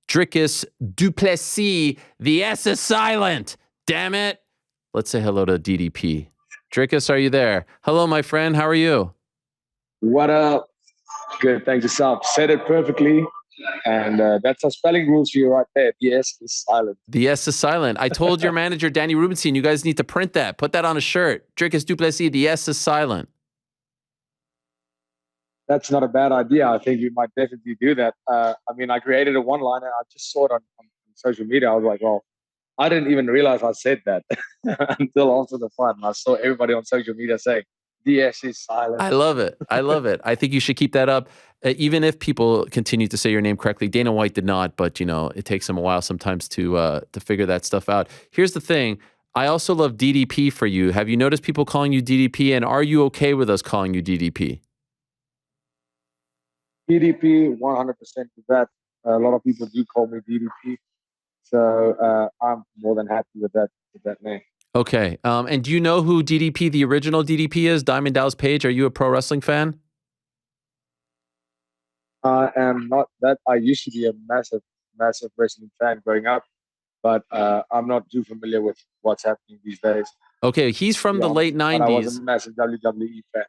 Dricus Du Plessis. The S is silent. Damn it. Let's say hello to DDP. Dricus, are you there? Hello, my friend. How are you? What up? Good, thanks yourself. Said it perfectly. And that's our spelling rules for you right there. The S is silent. The S is silent. I told your manager, Danny Rubenstein, you guys need to print that. Put that on a shirt. Dricus Du Plessis, the S is silent. That's not a bad idea. I think we might definitely do that. I created a one-liner. I just saw it on social media. I was like, well, I didn't even realize I said that until after the fight. And I saw everybody on social media saying, the S is silent. I love it. I love it. I think you should keep that up. Even if people continue to say your name correctly. Dana White did not, but, it takes him a while sometimes to figure that stuff out. Here's the thing. I also love DDP for you. Have you noticed people calling you DDP, and are you okay with us calling you DDP? DDP, 100% with that. A lot of people do call me DDP. So I'm more than happy with that name. Okay. And do you know who DDP, the original DDP is? Diamond Dallas Page? Are you a pro wrestling fan? I am not that. I used to be a massive wrestling fan growing up, but I'm not too familiar with what's happening these days. Okay. He's from the late 90s. But I was a massive WWE fan.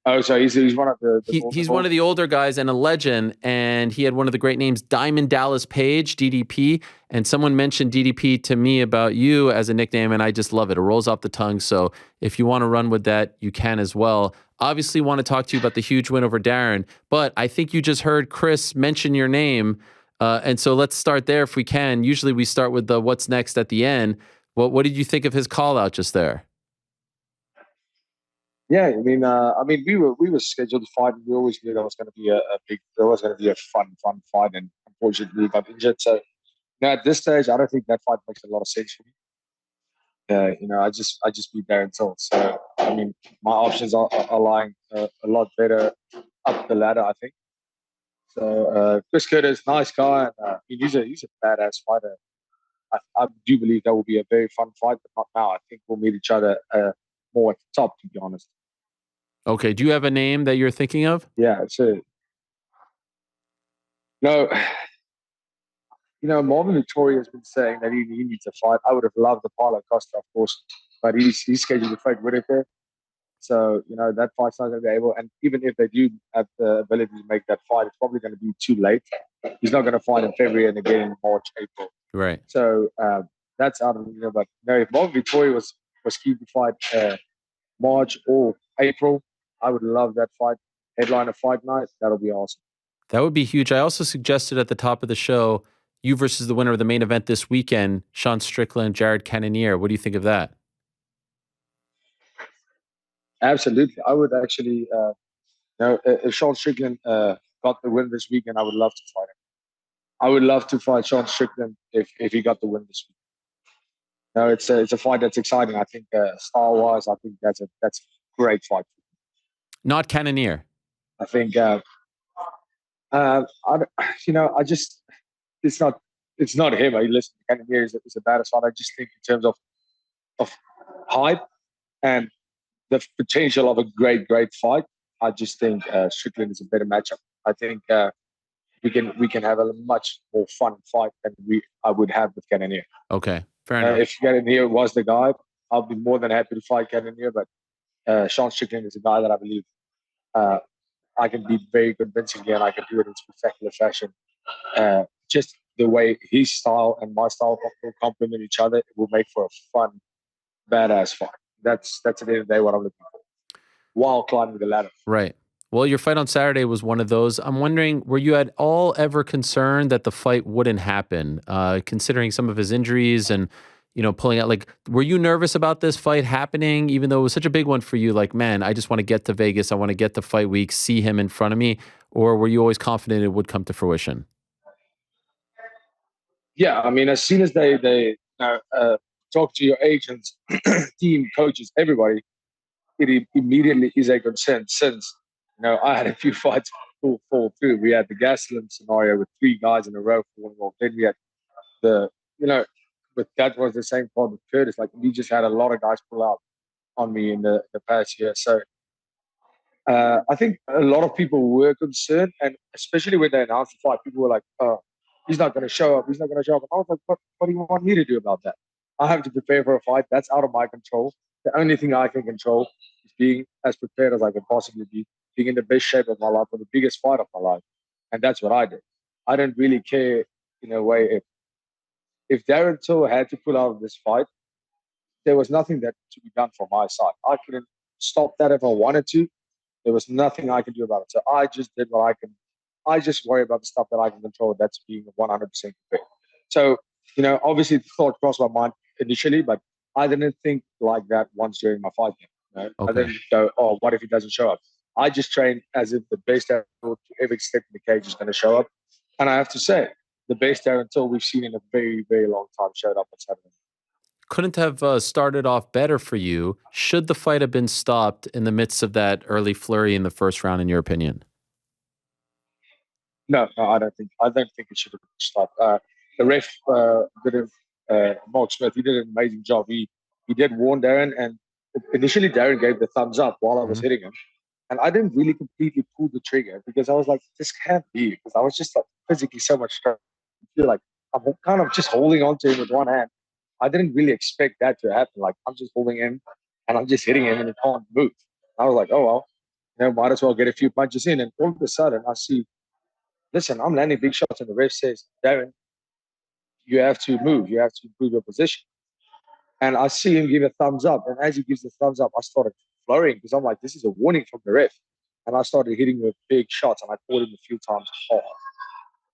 Oh, so he's one of the he's one of the older guys and a legend, and he had one of the great names, Diamond Dallas Page, DDP, and someone mentioned DDP to me about you as a nickname, and I just love it. It rolls off the tongue, so if you want to run with that, you can as well. Obviously want to talk to you about the huge win over Darren, but I think you just heard Chris mention your name, and so let's start there if we can. Usually we start with the what's next at the end. What did you think of his call out just there? Yeah, we were scheduled to fight, and we always knew that was going to be a fun fight, and unfortunately we got injured. So, at this stage, I don't think that fight makes a lot of sense for me. I just beat Darren Till. So, my options are lying a lot better up the ladder, I think. So, Chris Curtis, nice guy, and he's a badass fighter. I do believe that will be a very fun fight, but not now. I think we'll meet each other more at the top, to be honest. Okay. Do you have a name that you're thinking of? Yeah. So, no, Marvin Vettori has been saying that he needs a fight. I would have loved the Paulo Costa, of course, but he's scheduled to fight Whitaker. So, that fight's not going to be able. And even if they do have the ability to make that fight, it's probably going to be too late. He's not going to fight in February and again in March, April. Right. So that's out of But if Marvin Vettori was keen to fight March or April, I would love that fight. Headline a fight night. That'll be awesome. That would be huge. I also suggested at the top of the show, you versus the winner of the main event this weekend, Sean Strickland, Jared Cannonier. What do you think of that? Absolutely. I would actually, if Sean Strickland got the win this weekend, I would love to fight him. I would love to fight Sean Strickland if he got the win this week. It's a fight that's exciting. I think style-wise, I think that's a great fight. Not Cannonier. I think it's not him. Listen, Cannonier is a badass fight. I just think in terms of hype and the potential of a great fight, I just think Strickland is a better matchup. I think we can have a much more fun fight than I would have with Cannonier. Okay, fair enough. If Cannonier was the guy, I'll be more than happy to fight Cannonier. But Sean Strickland is a guy that I believe I can be very convincingly, and I can do it in spectacular fashion. Just the way his style and my style will complement each other, it will make for a fun, badass fight. That's at the end of the day what I'm looking for, while climbing the ladder. Right. Well, your fight on Saturday was one of those. I'm wondering, were you at all ever concerned that the fight wouldn't happen, considering some of his injuries and, pulling out? Like, were you nervous about this fight happening, even though it was such a big one for you? Like, man, I just want to get to Vegas. I want to get to fight week, see him in front of me. Or were you always confident it would come to fruition? Yeah, as soon as they talk to your agents, team, coaches, everybody, it immediately is a concern. Since I had a few fights fall through. We had the Gastelum scenario with 3 guys in a row falling off. Then we had but that was the same problem with Curtis. Like, we just had a lot of guys pull out on me in the past year. So I think a lot of people were concerned, and especially when they announced the fight, people were like, "Oh, He's not going to show up. He's not going to show up. And I was like, what do you want me to do about that? I have to prepare for a fight. That's out of my control. The only thing I can control is being as prepared as I can possibly be, being in the best shape of my life for the biggest fight of my life. And that's what I did. I didn't really care in a way if Darren Till had to pull out of this fight, there was nothing that to be done from my side. I couldn't stop that if I wanted to. There was nothing I could do about it. So I just did what I can. I just worry about the stuff that I can control. That's being 100% prepared. So, obviously the thought crossed my mind initially, but I didn't think like that once during my fight game. I Okay. didn't go, oh, what if he doesn't show up? I just trained as if the best Darren to ever step in the cage is going to show up. And I have to say, the best Darren Till we've seen in a very, very long time showed up on Saturday. Couldn't have started off better for you. Should the fight have been stopped in the midst of that early flurry in the first round, in your opinion? No, I don't think. I don't think it should have been stopped. The ref did Mark Smith. He did an amazing job. He did warn Darren, and initially Darren gave the thumbs up while I was Mhm. hitting him, and I didn't really completely pull the trigger because I was like, this can't be, because I was just like physically so much strong. I feel like I'm kind of just holding on to him with one hand. I didn't really expect that to happen. Like I'm just holding him, and I'm just hitting him, and he can't move. I was like, oh well, might as well get a few punches in, and all of a sudden I see, listen, I'm landing big shots, and the ref says, Darren, you have to move. You have to improve your position. And I see him give a thumbs up. And as he gives the thumbs up, I started flurrying because I'm like, this is a warning from the ref. And I started hitting with big shots, and I caught him a few times hard.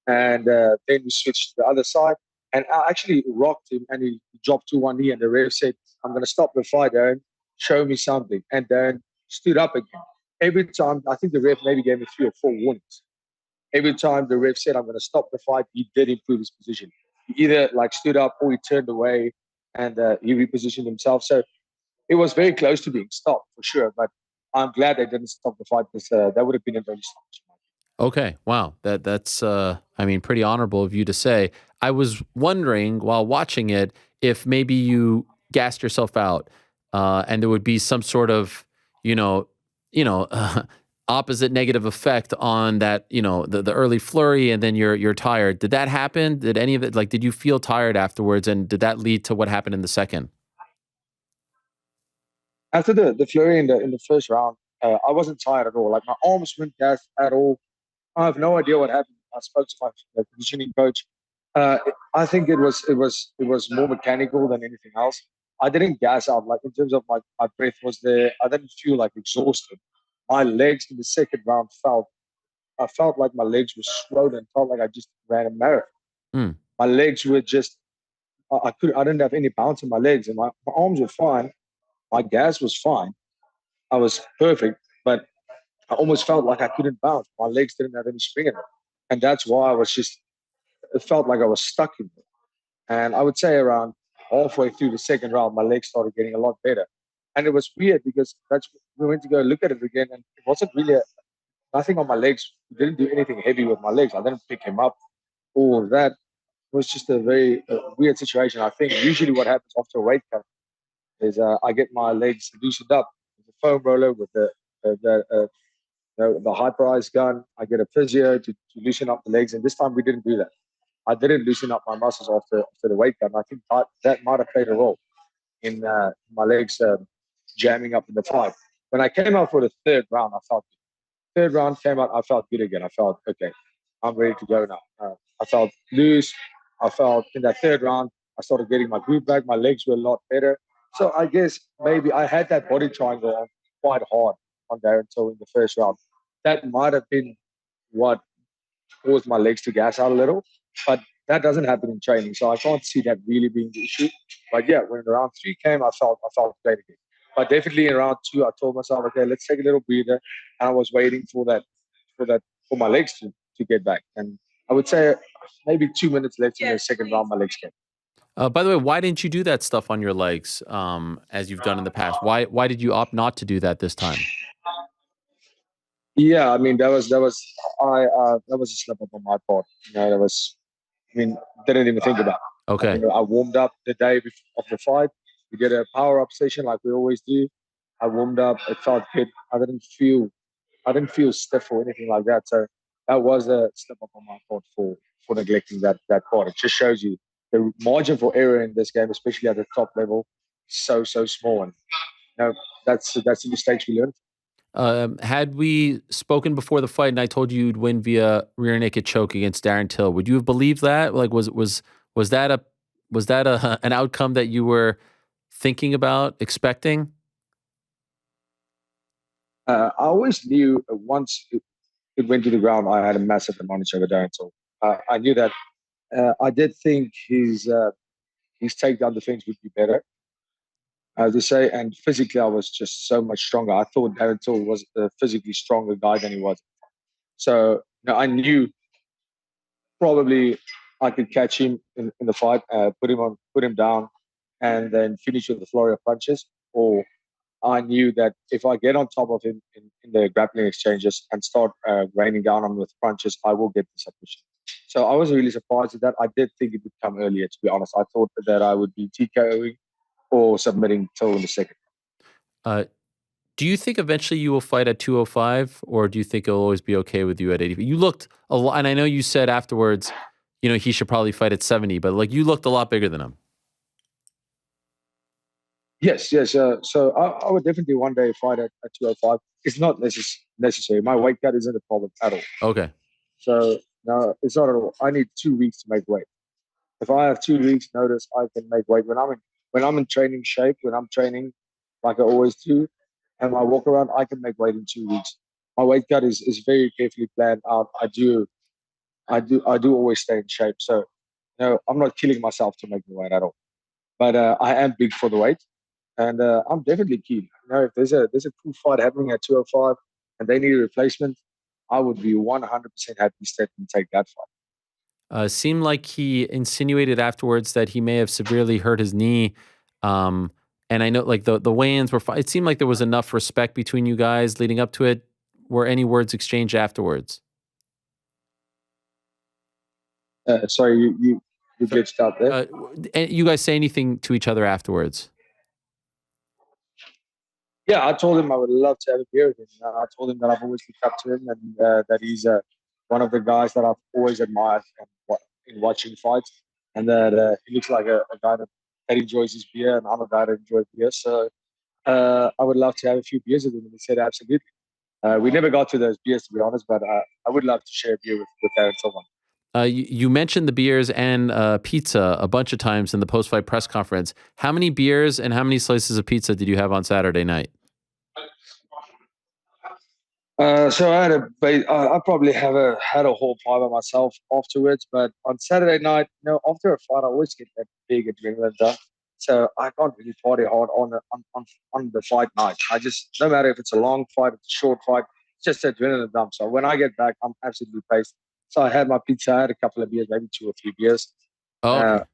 And then we switched to the other side. And I actually rocked him, and he dropped to one knee. And the ref said, I'm going to stop the fight, Darren. Show me something. And Darren stood up again. Every time, I think the ref maybe gave me 3 or 4 warnings. Every time the ref said, I'm going to stop the fight, he did improve his position. He either like stood up or he turned away, and he repositioned himself. So it was very close to being stopped for sure. But I'm glad they didn't stop the fight, because that would have been a very stop. Okay. Wow. That's I mean, pretty honorable of you to say. I was wondering while watching it if maybe you gassed yourself out, and there would be some sort of, you know, you know, opposite negative effect on that, the early flurry, and then you're tired. Did that happen? Did any of it, like, did you feel tired afterwards, and did that lead to what happened in the second? After the flurry in the first round, I wasn't tired at all. Like my arms weren't gassed at all. I have no idea what happened. I spoke to my conditioning coach. Uh, I think it was more mechanical than anything else. I didn't gas out. Like in terms of my breath was there. I didn't feel like exhausted. My legs in the second round I felt like my legs were swollen. Felt like I just ran a marathon. Hmm. My legs were just I didn't have any bounce in my legs, and my arms were fine. My gas was fine. I was perfect, but I almost felt like I couldn't bounce. My legs didn't have any spring in them, and that's why it felt like I was stuck in it. And I would say around halfway through the second round, my legs started getting a lot better. And it was weird because we went to go look at it again, and it wasn't really nothing on my legs. We didn't do anything heavy with my legs. I didn't pick him up. All of that. It was just a very weird situation. I think usually what happens after a weight cut is I get my legs loosened up with the foam roller, with the hyperized gun. I get a physio to loosen up the legs, and this time we didn't do that. I didn't loosen up my muscles after the weight cut. I think that might have played a role in my legs jamming up in the fight. When I came out for the third round, I felt good. Third round came out, I felt good again. I felt okay. I'm ready to go now. I felt loose. I felt in that third round, I started getting my groove back. My legs were a lot better. So I guess maybe I had that body triangle on quite hard on Darren Till in the first round. That might have been what caused my legs to gas out a little. But that doesn't happen in training, so I can't see that really being the issue. But yeah, when round three came, I felt great again. But definitely in round two, I told myself, okay, let's take a little breather. And I was waiting for my legs to get back. And I would say maybe 2 minutes left in the second round, my legs came. By the way, why didn't you do that stuff on your legs, as you've done in the past? Why did you opt not to do that this time? Yeah, I mean that was a slip up on my part. That was, I mean, didn't even think about it. Okay. I warmed up the day of the fight. We did a power up session like we always do. I warmed up. It felt good. I didn't feel stiff or anything like that. So that was a step up on my part for for neglecting that part. It just shows you the margin for error in this game, especially at the top level, so small. And that's the mistakes we learned. Had we spoken before the fight and I told you you'd win via rear naked choke against Darren Till, would you have believed that? Like, was that a an outcome that you were thinking about, expecting? I always knew once it went to the ground, I had a massive advantage over Darren Till. I knew that. I did think his takedown defense would be better, to say, and physically I was just so much stronger. I thought Darren Till was a physically stronger guy than he was. So I knew probably I could catch him in the fight, put him down, and then finish with the flurry of punches. Or I knew that if I get on top of him in the grappling exchanges and start raining down on him with punches, I will get the submission. So I was really surprised at that. I did think it would come earlier, to be honest. I thought that I would be TKOing or submitting Till in the second. Uh, do you think eventually you will fight at 205, or do you think it'll always be okay with you at 80? You looked a lot, and I know you said afterwards, he should probably fight at 70, but like you looked a lot bigger than him. Yes. So I would definitely one day fight at 205. It's not necessary. My weight cut isn't a problem at all. Okay. So no, it's not at all. I need 2 weeks to make weight. If I have 2 weeks notice, I can make weight. When I'm in training shape, when I'm training like I always do, and I walk around, I can make weight in 2 weeks. My weight cut is very carefully planned out. I do always stay in shape. So I'm not killing myself to make the weight at all. But I am big for the weight, and I'm definitely keen. If there's a cool fight happening at 205, and they need a replacement, I would be 100% happy to step and take that fight. Seemed like he insinuated afterwards that he may have severely hurt his knee. And I know like the weigh-ins were fine. It seemed like there was enough respect between you guys leading up to it. Were any words exchanged afterwards? Sorry, you glitched out there. And you guys say anything to each other afterwards? Yeah, I told him I would love to have a beer with him. I told him that I've always looked up to him, and that he's one of the guys that I've always admired in watching fights, and that he looks like a guy that enjoys his beer, and I'm a guy that enjoys beer. So I would love to have a few beers with him, and he said absolutely. We never got to those beers, to be honest, but I would love to share a beer with Darren Till. You mentioned the beers and pizza a bunch of times in the post-fight press conference. How many beers and how many slices of pizza did you have on Saturday night? So I probably had a whole pie by myself afterwards. But on Saturday night, after a fight, I always get that big adrenaline dump. So I can't really party hard on the fight night. I just, no matter if it's a long fight, it's a short fight, it's just adrenaline dump. So when I get back, I'm absolutely paced. So I had my pizza, I had a couple of beers, maybe 2 or 3 beers. Oh, okay.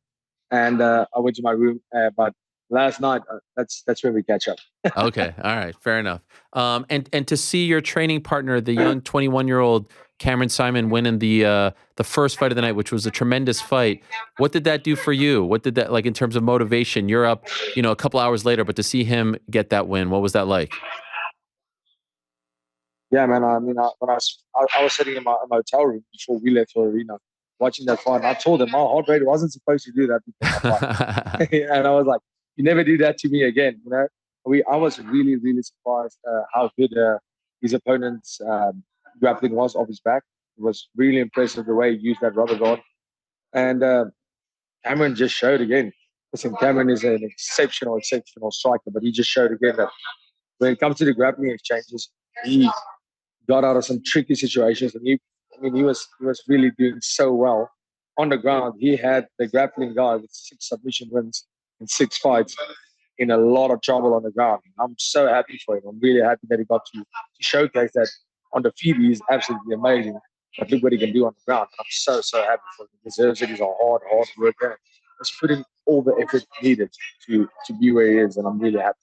And I went to my room. But last night, that's where we catch up. Okay. All right. Fair enough. And to see your training partner, the young 21-year-old Cameron Simon, winning the first fight of the night, which was a tremendous fight. What did that do for you? What did that like in terms of motivation? You're up, a couple hours later, but to see him get that win, what was that like? Yeah, man. I mean, when I was sitting in my hotel room before we left for arena, watching that fight, and I told him my heart rate wasn't supposed to do that before my fight, and I was like, "You never do that to me again." I was really, really surprised how good his opponent's grappling was off his back. It was really impressive the way he used that rubber guard, and Cameron just showed again. Listen, Cameron is an exceptional striker, but he just showed again that when it comes to the grappling exchanges, he got out of some tricky situations, and he was really doing so well on the ground. He had the grappling guy with 6 submission wins in 6 fights in a lot of trouble on the ground. I'm so happy for him. I'm really happy that he got to showcase that on the feet. He is absolutely amazing. But look what he can do on the ground. I'm so happy for him. He deserves it. He's a hard worker. He's put in all the effort needed to be where he is, and I'm really happy.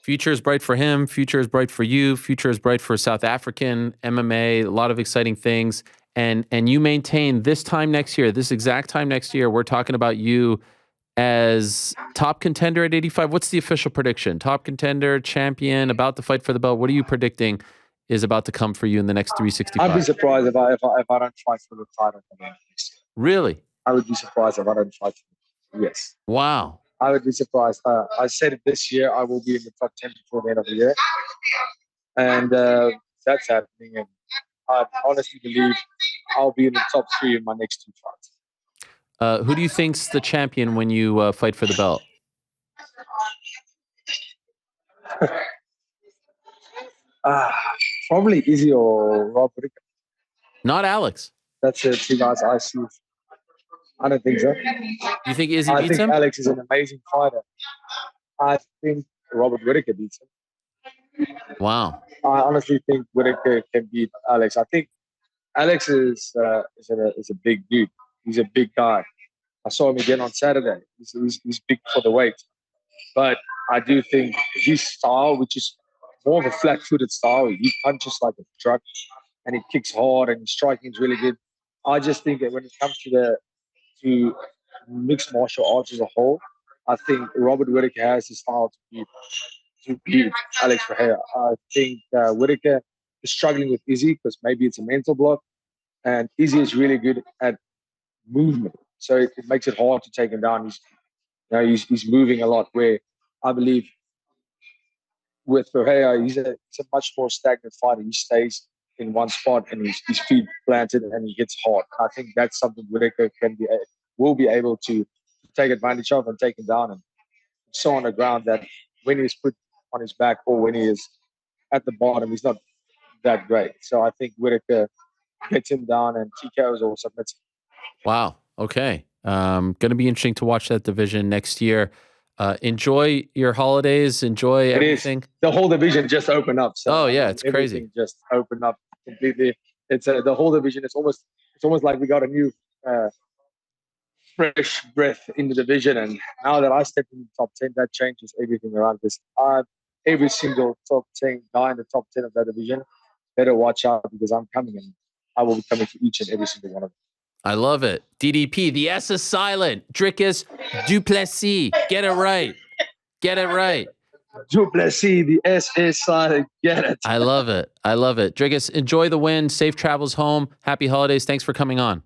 Future is bright for him. Future is bright for you. Future is bright for South African MMA. A lot of exciting things. And you maintain this time next year, this exact time next year, we're talking about you as top contender at 85. What's the official prediction? Top contender, champion, about to fight for the belt. What are you predicting is about to come for you in the next I'd be 365? surprised if I don't fight for the title again. Really? I would be surprised if I don't fight for it. Yes. Wow. I would be surprised. I said it this year. I will be in the top 10 before the end of the year. And that's happening. And I honestly believe I'll be in the top 3 in my next 2 fights. Who do you think's the champion when you fight for the belt? Probably Izzy or Rob Whittaker. Not Alex. That's the 2 guys I see. I don't think so. You think Izzy I beats think him? Alex is an amazing fighter. I think Robert Whittaker beats him. Wow. I honestly think Whittaker can beat Alex. I think Alex is a big dude. He's a big guy. I saw him again on Saturday. He's big for the weight. But I do think his style, which is more of a flat-footed style, he punches like a truck and he kicks hard and his striking is really good. I just think that when it comes to mixed martial arts as a whole, I think Robert Whittaker has the style to beat Alex Ferreira. I think Whittaker is struggling with Izzy because maybe it's a mental block, and Izzy is really good at movement, so it makes it hard to take him down. He's moving a lot. Where I believe with Ferreira, he's a much more stagnant fighter. He stays in one spot and his feet planted and he hits hard. I think that's something Whittaker will be able to take advantage of and take him down. And so on the ground that when he's put on his back or when he is at the bottom, he's not that great. So I think Whittaker gets him down and TKOs or submits him. Wow. Okay. Going to be interesting to watch that division next year. Enjoy your holidays. Enjoy everything. The whole division just opened up. So it's crazy. Just opened up completely. It's the whole division. It's almost like we got a new fresh breath in the division. And now that I stepped in the top 10, that changes everything around this. Every single top 10 guy in the top 10 of that division better watch out because I'm coming and I will be coming to each and every single one of them. I love it. DDP, the S is silent. Dricus Du Plessis. Get it right. Get it right. Du Plessis, the S is silent. Get it. I love it. I love it. Dricus, enjoy the win. Safe travels home. Happy holidays. Thanks for coming on.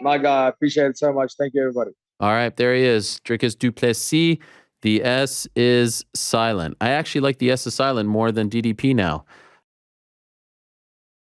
My God, I appreciate it so much. Thank you, everybody. All right, there he is. Dricus Du Plessis. The S is silent. I actually like the S is silent more than DDP now.